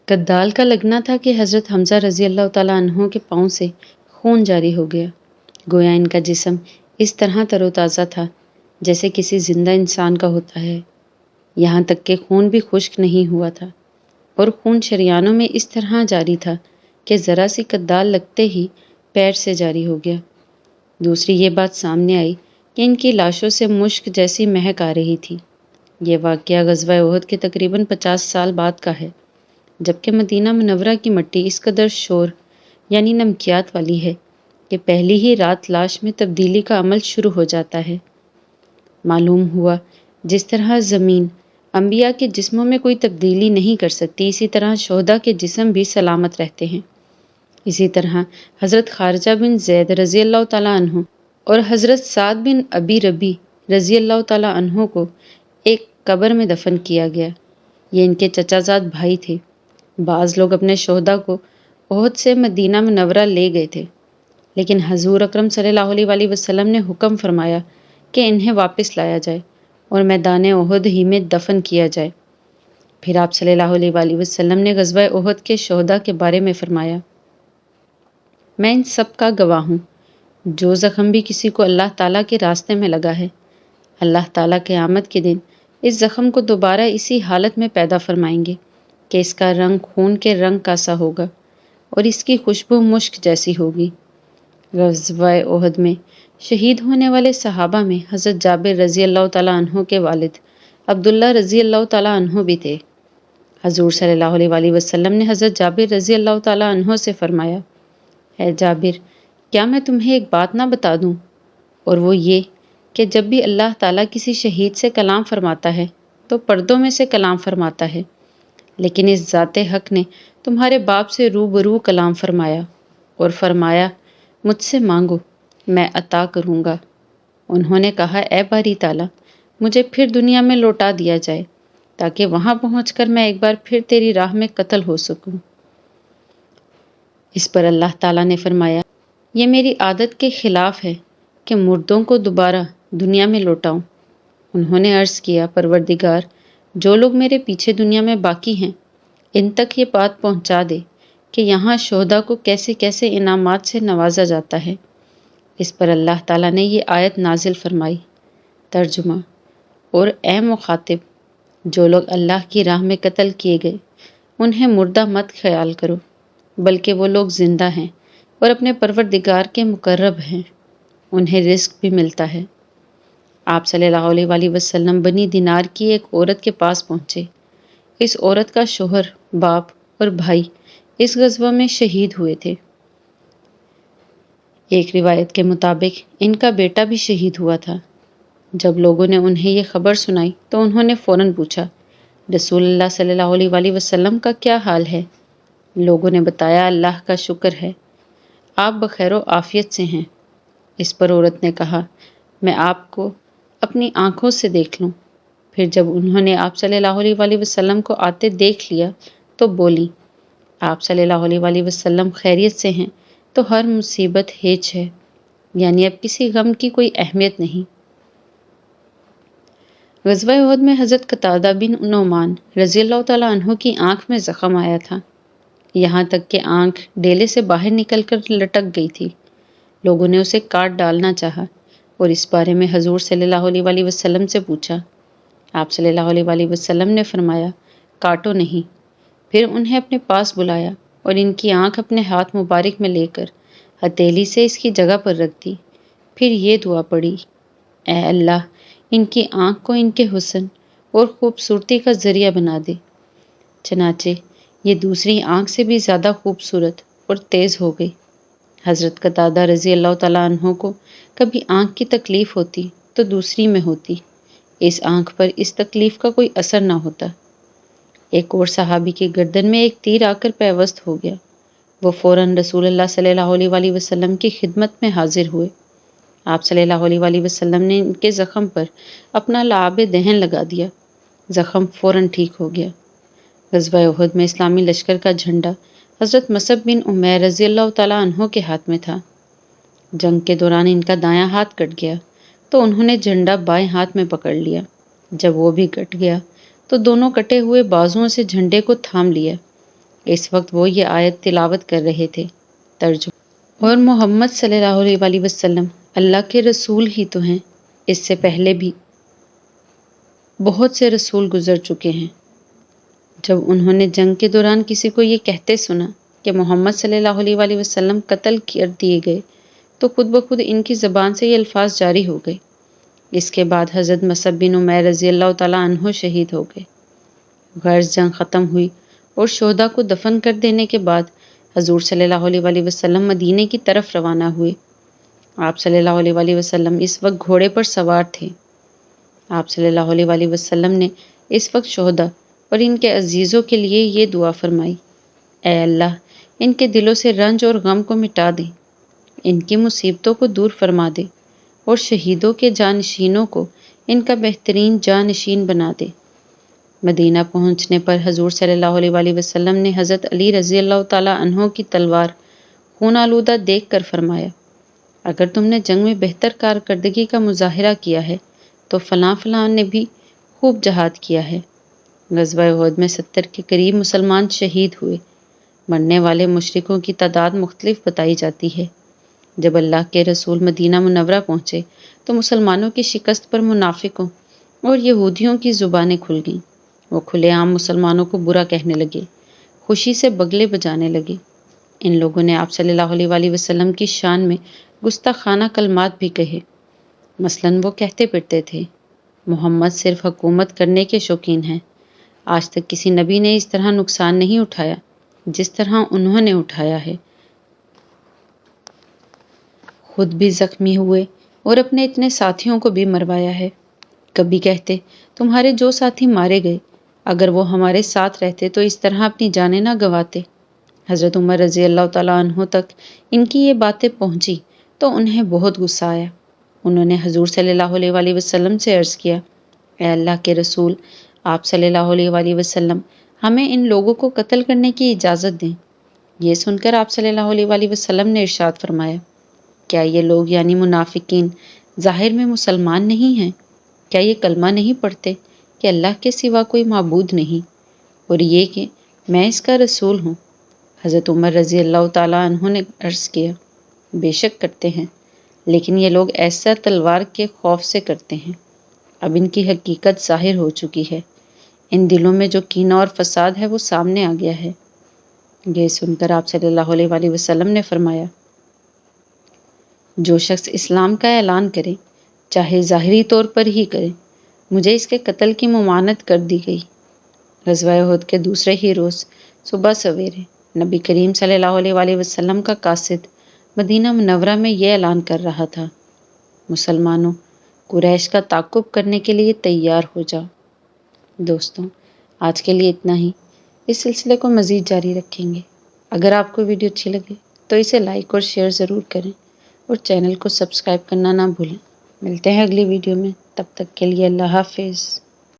کدال کا لگنا تھا کہ حضرت حمزہ رضی اللہ تعالیٰ عنہ کے پاؤں سے خون جاری ہو گیا، گویا ان کا جسم اس طرح تر و تازہ تھا جیسے کسی زندہ انسان کا ہوتا ہے، یہاں تک کہ خون بھی خشک نہیں ہوا تھا، اور خون شریانوں میں اس طرح جاری تھا کہ ذرا سی کدال لگتے ہی پیر سے جاری ہو گیا۔ دوسری یہ بات سامنے آئی کہ ان کی لاشوں سے مشک جیسی مہک آ رہی تھی۔ یہ واقعہ غزوہ احد کے تقریباً 50 سال بعد کا ہے، جبکہ مدینہ منورہ کی مٹی اس قدر شور یعنی نمکیات والی ہے کہ پہلی ہی رات لاش میں تبدیلی کا عمل شروع ہو جاتا ہے۔ معلوم ہوا جس طرح زمین انبیاء کے جسموں میں کوئی تبدیلی نہیں کر سکتی، اسی طرح شہداء کے جسم بھی سلامت رہتے ہیں۔ اسی طرح حضرت خارجہ بن زید رضی اللہ تعالیٰ عنہ اور حضرت سعد بن ابی ربی رضی اللہ تعالیٰ عنہ کو ایک قبر میں دفن کیا گیا۔ یہ ان کے چچا زاد بھائی تھے۔ بعض لوگ اپنے شہداء کو احد سے مدینہ منورہ لے گئے تھے، لیکن حضور اکرم صلی اللہ علیہ وسلم نے حکم فرمایا کہ انہیں واپس لایا جائے اور میدان احد ہی میں دفن کیا جائے۔ پھر آپ صلی اللہ علیہ وسلم نے غزوہ احد کے شہداء کے بارے میں فرمایا، میں ان سب کا گواہ ہوں، جو زخم بھی کسی کو اللہ تعالیٰ کے راستے میں لگا ہے، اللہ تعالیٰ قیامت کے دن اس زخم کو دوبارہ اسی حالت میں پیدا فرمائیں گے کہ اس کا رنگ خون کے رنگ کا سا ہوگا اور اس کی خوشبو مشک جیسی ہوگی۔ غزوہ احد میں شہید ہونے والے صحابہ میں حضرت جابر رضی اللہ تعالیٰ عنہ کے والد عبداللہ رضی اللہ تعالیٰ عنہ بھی تھے۔ حضور صلی اللہ علیہ وسلم نے حضرت جابر رضی اللہ تعالیٰ عنہ سے فرمایا، اے جابر، کیا میں تمہیں ایک بات نہ بتا دوں؟ اور وہ یہ کہ جب بھی اللہ تعالیٰ کسی شہید سے کلام فرماتا ہے تو پردوں میں سے کلام فرماتا ہے، لیکن اس ذات حق نے تمہارے باپ سے روبرو کلام فرمایا اور فرمایا، مجھ سے مانگو، میں عطا کروں گا۔ انہوں نے کہا، اے باری تعالیٰ، مجھے پھر دنیا میں لوٹا دیا جائے تاکہ وہاں پہنچ کر میں ایک بار پھر تیری راہ میں قتل ہو سکوں۔ اس پر اللہ تعالیٰ نے فرمایا، یہ میری عادت کے خلاف ہے کہ مردوں کو دوبارہ دنیا میں لوٹاؤں۔ انہوں نے عرض کیا، پروردگار، جو لوگ میرے پیچھے دنیا میں باقی ہیں ان تک یہ بات پہنچا دے کہ یہاں شہداء کو کیسے کیسے انعامات سے نوازا جاتا ہے۔ اس پر اللہ تعالیٰ نے یہ آیت نازل فرمائی۔ ترجمہ: اور اے مخاطب، جو لوگ اللہ کی راہ میں قتل کیے گئے انہیں مردہ مت خیال کرو، بلکہ وہ لوگ زندہ ہیں اور اپنے پروردگار کے مقرب ہیں، انہیں رزق بھی ملتا ہے۔ آپ صلی اللہ علیہ وسلم بنی دینار کی ایک عورت کے پاس پہنچے۔ اس عورت کا شوہر، باپ اور بھائی اس غزوہ میں شہید ہوئے تھے۔ ایک روایت کے مطابق ان کا بیٹا بھی شہید ہوا تھا۔ جب لوگوں نے انہیں یہ خبر سنائی تو انہوں نے فوراً پوچھا، رسول اللہ صلی اللہ علیہ وسلم کا کیا حال ہے؟ لوگوں نے بتایا، اللہ کا شکر ہے، آپ بخیر و عافیت سے ہیں۔ اس پر عورت نے کہا، میں آپ کو اپنی آنکھوں سے دیکھ لوں۔ پھر جب انہوں نے آپ صلی اللہ علیہ وسلم کو آتے دیکھ لیا تو بولی، آپ صلی اللہ علیہ وسلم خیریت سے ہیں تو ہر مصیبت ہیچ ہے، یعنی اب کسی غم کی کوئی اہمیت نہیں۔ غزوہ احد میں حضرت قتادہ بن نعمان رضی اللہ تعالیٰ عنہ کی آنکھ میں زخم آیا تھا، یہاں تک کہ آنکھ ڈیلے سے باہر نکل کر لٹک گئی تھی۔ لوگوں نے اسے کاٹ ڈالنا چاہا اور اس بارے میں حضور صلی اللہ علیہ وسلم سے پوچھا۔ آپ صلی اللہ علیہ وسلم نے فرمایا، کاٹو نہیں۔ پھر انہیں اپنے پاس بلایا اور ان کی آنکھ اپنے ہاتھ مبارک میں لے کر ہتھیلی سے اس کی جگہ پر رکھ دی۔ پھر یہ دعا پڑھی، اے اللہ، ان کی آنکھ کو ان کے حسن اور خوبصورتی کا ذریعہ بنا دے۔ چنانچہ یہ دوسری آنکھ سے بھی زیادہ خوبصورت اور تیز ہو گئی۔ حضرت قتادہ رضی اللہ تعالیٰ عنہ کو کبھی آنکھ کی تکلیف ہوتی تو دوسری میں ہوتی، اس آنکھ پر اس تکلیف کا کوئی اثر نہ ہوتا۔ ایک اور صحابی کی گردن میں ایک تیر آ کر پیوست ہو گیا۔ وہ فوراً رسول اللہ صلی اللہ علیہ وسلم کی خدمت میں حاضر ہوئے۔ آپ صلی اللہ علیہ وسلم نے ان کے زخم پر اپنا لعاب دہن لگا دیا، زخم فوراً ٹھیک ہو گیا۔ غزوہ احد میں اسلامی لشکر کا جھنڈا حضرت مصعب بن عمیر رضی اللہ تعالیٰ عنہ کے ہاتھ میں تھا۔ جنگ کے دوران ان کا دایاں ہاتھ کٹ گیا تو انہوں نے جھنڈا بائیں ہاتھ میں پکڑ لیا۔ جب وہ بھی کٹ گیا تو دونوں کٹے ہوئے بازوؤں سے جھنڈے کو تھام لیا اس وقت وہ یہ آیت تلاوت کر رہے تھے۔ ترجمہ: اور محمد صلی اللہ علیہ وسلم اللہ کے رسول ہی تو ہیں، اس سے پہلے بھی بہت سے رسول گزر چکے ہیں۔ جب انہوں نے جنگ کے دوران کسی کو یہ کہتے سنا کہ محمد صلی اللہ علیہ وسلم قتل کر دیے گئے تو خود بخود ان کی زبان سے یہ الفاظ جاری ہو گئے۔ اس کے بعد حضرت مصعب بن عمیر رضی اللہ تعالیٰ عنہ شہید ہو گئے۔ غرض جنگ ختم ہوئی اور شہداء کو دفن کر دینے کے بعد حضور صلی اللہ علیہ وسلم مدینے کی طرف روانہ ہوئے۔ آپ صلی اللہ علیہ وسلم اس وقت گھوڑے پر سوار تھے۔ آپ صلی اللہ علیہ وسلم نے اس وقت شہداء اور ان کے عزیزوں کے لیے یہ دعا فرمائی: اے اللہ، ان کے دلوں سے رنج اور غم کو مٹا دے، ان کی مصیبتوں کو دور فرما دے اور شہیدوں کے جانشینوں کو ان کا بہترین جانشین بنا دے۔ مدینہ پہنچنے پر حضور صلی اللہ علیہ وسلم نے حضرت علی رضی اللہ تعالیٰ عنہ کی تلوار خون آلودہ دیکھ کر فرمایا: اگر تم نے جنگ میں بہتر کارکردگی کا مظاہرہ کیا ہے تو فلاں فلاں نے بھی خوب جہاد کیا ہے۔ غزوہ احد میں 70 کے قریب مسلمان شہید ہوئے۔ مرنے والے مشرکوں کی تعداد مختلف بتائی جاتی ہے۔ جب اللہ کے رسول مدینہ منورہ پہنچے تو مسلمانوں کی شکست پر منافقوں اور یہودیوں کی زبانیں کھل گئیں۔ وہ کھلے عام مسلمانوں کو برا کہنے لگے، خوشی سے بگلے بجانے لگے۔ ان لوگوں نے آپ صلی اللہ علیہ وسلم کی شان میں گستاخانہ کلمات بھی کہے۔ مثلاً وہ کہتے پھرتے تھے: محمد صرف حکومت کرنے کے شوقین ہیں، آج تک کسی نبی نے اس طرح نقصان نہیں اٹھایا جس طرح انہوں نے اٹھایا ہے، خود بھی زخمی ہوئے اور اپنے اتنے ساتھیوں کو بھی مروایا ہے۔ کبھی کہتے: تمہارے جو ساتھی مارے گئے، اگر وہ ہمارے ساتھ رہتے تو اس طرح اپنی جانیں نہ گنواتے۔ حضرت عمر رضی اللہ تعالیٰ عنہ تک ان کی یہ باتیں پہنچی تو انہیں بہت غصہ آیا۔ انہوں نے حضور صلی اللہ علیہ وسلم سے عرض کیا: اے اللہ کے رسول، آپ صلی اللہ علیہ وسلم ہمیں ان لوگوں کو قتل کرنے کی اجازت دیں۔ یہ سن کر آپ صلی اللہ علیہ وسلم نے ارشاد فرمایا: کیا یہ لوگ یعنی منافقین ظاہر میں مسلمان نہیں ہیں؟ کیا یہ کلمہ نہیں پڑھتے کہ اللہ کے سوا کوئی معبود نہیں، اور یہ کہ میں اس کا رسول ہوں؟ حضرت عمر رضی اللہ تعالیٰ عنہ نے عرض کیا: بے شک کرتے ہیں، لیکن یہ لوگ ایسا تلوار کے خوف سے کرتے ہیں۔ اب ان کی حقیقت ظاہر ہو چکی ہے، ان دلوں میں جو کینہ اور فساد ہے وہ سامنے آ گیا ہے۔ یہ سن کر آپ صلی اللہ علیہ وسلم نے فرمایا: جو شخص اسلام کا اعلان کرے، چاہے ظاہری طور پر ہی کرے، مجھے اس کے قتل کی ممانعت کر دی گئی۔ غزوہ احد کے دوسرے ہی روز صبح سویرے نبی کریم صلی اللہ علیہ وسلم کا قاصد مدینہ منورہ میں یہ اعلان کر رہا تھا: مسلمانوں، قریش کا تعاقب کرنے کے لیے تیار ہو جاؤ۔ دوستوں، آج کے لیے اتنا ہی۔ اس سلسلے کو مزید جاری رکھیں گے۔ اگر آپ کو ویڈیو اچھی لگے تو اسے لائک اور شیئر ضرور کریں اور چینل کو سبسکرائب کرنا نہ بھولیں۔ ملتے ہیں اگلی ویڈیو میں، تب تک کے لیے اللہ حافظ۔